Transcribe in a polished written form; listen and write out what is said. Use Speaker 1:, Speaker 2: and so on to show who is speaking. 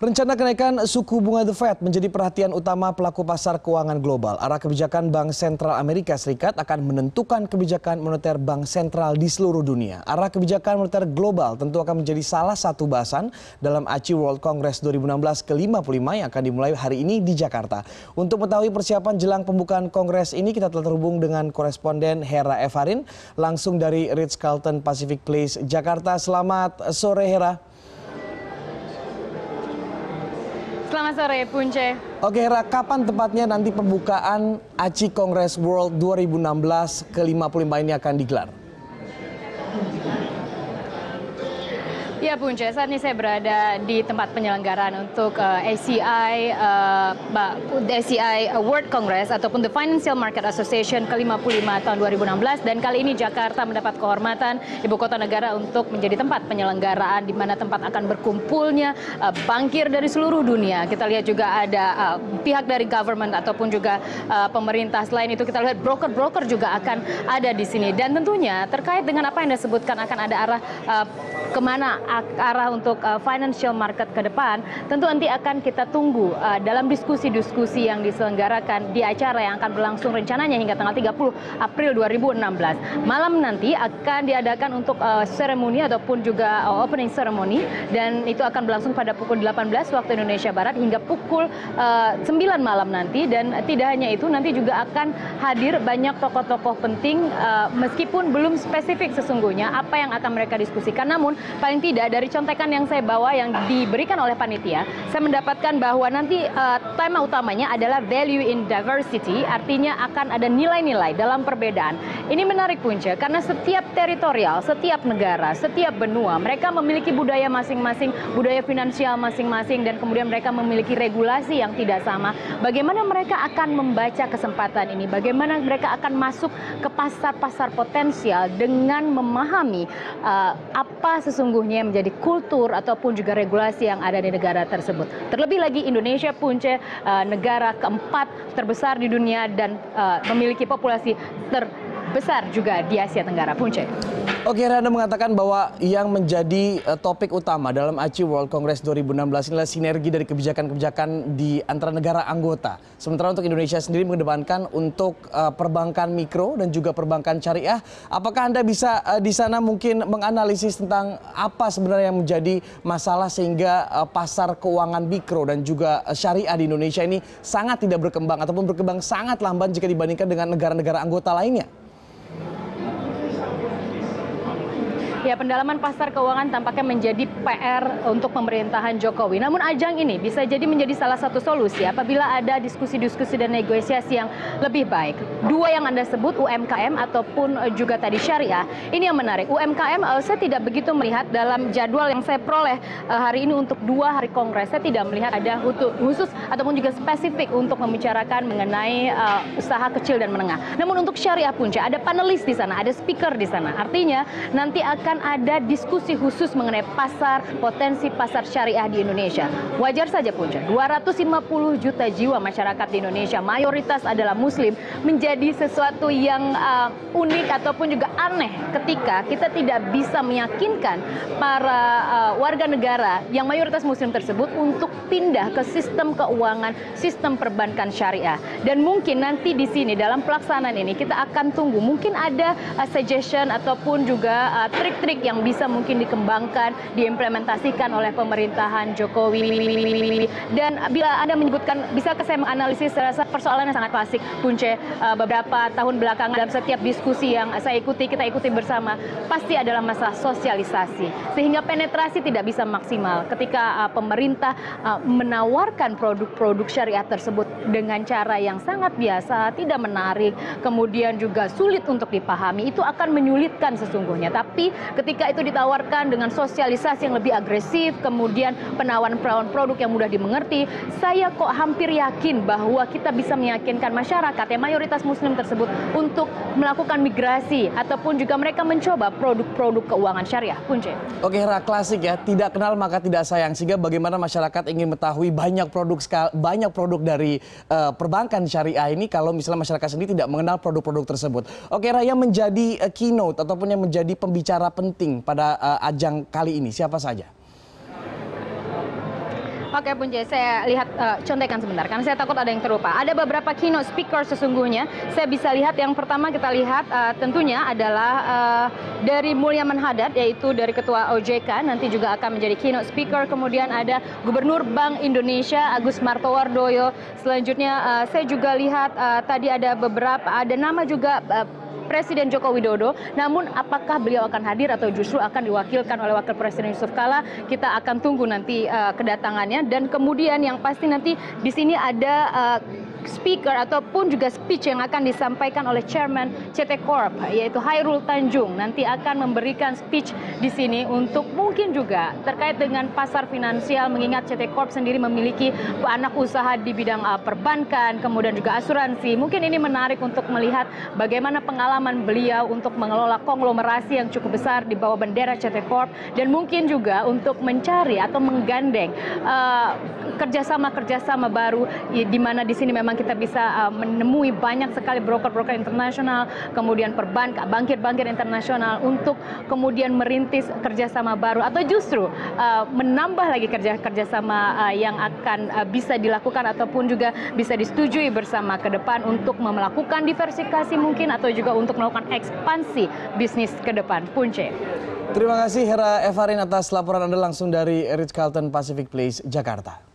Speaker 1: Rencana kenaikan suku bunga The Fed menjadi perhatian utama pelaku pasar keuangan global. Arah kebijakan Bank Sentral Amerika Serikat akan menentukan kebijakan moneter bank sentral di seluruh dunia. Arah kebijakan moneter global tentu akan menjadi salah satu bahasan dalam ACI World Congress 2016 ke-55 yang akan dimulai hari ini di Jakarta. Untuk mengetahui persiapan jelang pembukaan kongres ini, kita telah terhubung dengan koresponden Hera Evarin langsung dari Ritz-Carlton Pacific Place, Jakarta. Selamat sore, Hera.
Speaker 2: Selamat sore, Punce.
Speaker 1: Oke, Hera, kapan tepatnya nanti pembukaan ACI Congress World 2016 ke-55 ini akan digelar?
Speaker 2: Ya, Punce, saat ini saya berada di tempat penyelenggaraan untuk ACI World Congress ataupun The Financial Market Association ke-55 tahun 2016, dan kali ini Jakarta mendapat kehormatan ibu kota negara untuk menjadi tempat penyelenggaraan di mana tempat akan berkumpulnya bankir dari seluruh dunia. Kita lihat juga ada pihak dari government ataupun juga pemerintah. Selain itu kita lihat broker-broker juga akan ada di sini, dan tentunya terkait dengan apa yang disebutkan akan ada arah kemana arah untuk financial market ke depan, tentu nanti akan kita tunggu dalam diskusi-diskusi yang diselenggarakan di acara yang akan berlangsung rencananya hingga tanggal 30 April 2016. Malam nanti akan diadakan untuk seremoni ataupun juga opening ceremony, dan itu akan berlangsung pada pukul 18 waktu Indonesia Barat hingga pukul 9 malam nanti. Dan tidak hanya itu, nanti juga akan hadir banyak tokoh-tokoh penting, meskipun belum spesifik sesungguhnya apa yang akan mereka diskusikan. Namun paling tidak dari contekan yang saya bawa yang diberikan oleh panitia, saya mendapatkan bahwa nanti tema utamanya adalah value in diversity, artinya akan ada nilai-nilai dalam perbedaan. Ini menarik, Punca, karena setiap teritorial, setiap negara, setiap benua, mereka memiliki budaya masing-masing, budaya finansial masing-masing, dan kemudian mereka memiliki regulasi yang tidak sama. Bagaimana mereka akan membaca kesempatan ini? Bagaimana mereka akan masuk ke pasar-pasar potensial dengan memahami apa sesungguhnya yang menjadi kultur ataupun juga regulasi yang ada di negara tersebut. Terlebih lagi Indonesia, Punca, negara keempat terbesar di dunia dan memiliki populasi terbesar juga di Asia Tenggara, Punca.
Speaker 1: Oke, Anda mengatakan bahwa yang menjadi topik utama dalam ACI World Congress 2016 inilah sinergi dari kebijakan-kebijakan di antara negara anggota. Sementara untuk Indonesia sendiri mengedepankan untuk perbankan mikro dan juga perbankan syariah. Apakah Anda bisa di sana mungkin menganalisis tentang apa sebenarnya yang menjadi masalah sehingga pasar keuangan mikro dan juga syariah di Indonesia ini sangat tidak berkembang ataupun berkembang sangat lamban jika dibandingkan dengan negara-negara anggota lainnya?
Speaker 2: Ya, pendalaman pasar keuangan tampaknya menjadi PR untuk pemerintahan Jokowi. Namun ajang ini bisa jadi menjadi salah satu solusi apabila ada diskusi-diskusi dan negosiasi yang lebih baik. Dua yang Anda sebut, UMKM ataupun juga tadi syariah, ini yang menarik. UMKM saya tidak begitu melihat dalam jadwal yang saya peroleh hari ini untuk 2 hari kongres. Saya tidak melihat ada khusus ataupun juga spesifik untuk membicarakan mengenai usaha kecil dan menengah. Namun untuk syariah, Punca, ada panelis di sana, ada speaker di sana. Artinya nanti akan ada diskusi khusus mengenai potensi pasar syariah di Indonesia. Wajar saja, Punca, 250 juta jiwa masyarakat di Indonesia, mayoritas adalah muslim, menjadi sesuatu yang unik ataupun juga aneh ketika kita tidak bisa meyakinkan para warga negara yang mayoritas muslim tersebut untuk pindah ke sistem keuangan, sistem perbankan syariah. Dan mungkin nanti di sini dalam pelaksanaan ini kita akan tunggu, mungkin ada suggestion ataupun juga trik-trik yang bisa mungkin dikembangkan, diimplementasikan oleh pemerintahan Jokowi. Dan bila Anda menyebutkan, bisa saya menganalisis, saya rasa persoalannya sangat klasik, Punce. Beberapa tahun belakangan dalam setiap diskusi yang kita ikuti bersama, pasti adalah masalah sosialisasi. Sehingga penetrasi tidak bisa maksimal ketika pemerintah menawarkan produk-produk syariah tersebut dengan cara yang sangat biasa, tidak menarik, kemudian juga sulit untuk dipahami. Itu akan menyulitkan sesungguhnya. Tapi ketika itu ditawarkan dengan sosialisasi yang lebih agresif, kemudian penawaran produk yang mudah dimengerti, saya kok hampir yakin bahwa kita bisa meyakinkan masyarakat yang mayoritas muslim tersebut untuk melakukan migrasi ataupun juga mereka mencoba produk-produk keuangan syariah, Punce.
Speaker 1: Oke, Hera, klasik ya, tidak kenal maka tidak sayang, sehingga bagaimana masyarakat ingin mengetahui banyak produk dari perbankan syariah ini kalau misalnya masyarakat sendiri tidak mengenal produk-produk tersebut. Oke, Hera, yang menjadi keynote ataupun yang menjadi pembicara penting pada ajang kali ini siapa saja?
Speaker 2: Oke Punce, saya lihat contekan sebentar karena saya takut ada yang terlupa. Ada beberapa keynote speaker sesungguhnya. Saya bisa lihat yang pertama kita lihat tentunya adalah dari Mulyaman Hadad, yaitu dari Ketua OJK, nanti juga akan menjadi keynote speaker. Kemudian ada Gubernur Bank Indonesia Agus Martowardoyo. Selanjutnya saya juga lihat tadi ada nama juga Presiden Joko Widodo. Namun apakah beliau akan hadir atau justru akan diwakilkan oleh Wakil Presiden Yusuf Kala? Kita akan tunggu nanti kedatangannya. Dan kemudian yang pasti nanti di sini ada speaker ataupun juga speech yang akan disampaikan oleh Chairman CT Corp, yaitu Hairul Tanjung. Nanti akan memberikan speech di sini untuk mungkin juga terkait dengan pasar finansial, mengingat CT Corp sendiri memiliki anak usaha di bidang perbankan, kemudian juga asuransi. Mungkin ini menarik untuk melihat bagaimana pengalaman beliau untuk mengelola konglomerasi yang cukup besar di bawah bendera CT Corp, dan mungkin juga untuk mencari atau menggandeng kerjasama baru, di mana di sini memang kita bisa menemui banyak sekali broker-broker internasional, kemudian bankir-bankir internasional untuk kemudian merintis kerjasama baru atau justru menambah lagi kerjasama yang akan bisa dilakukan ataupun juga bisa disetujui bersama ke depan untuk melakukan diversifikasi mungkin atau juga untuk melakukan ekspansi bisnis ke depan. Punce.
Speaker 1: Terima kasih Hera Evarin atas laporan Anda langsung dari Ritz-Carlton Pacific Place, Jakarta.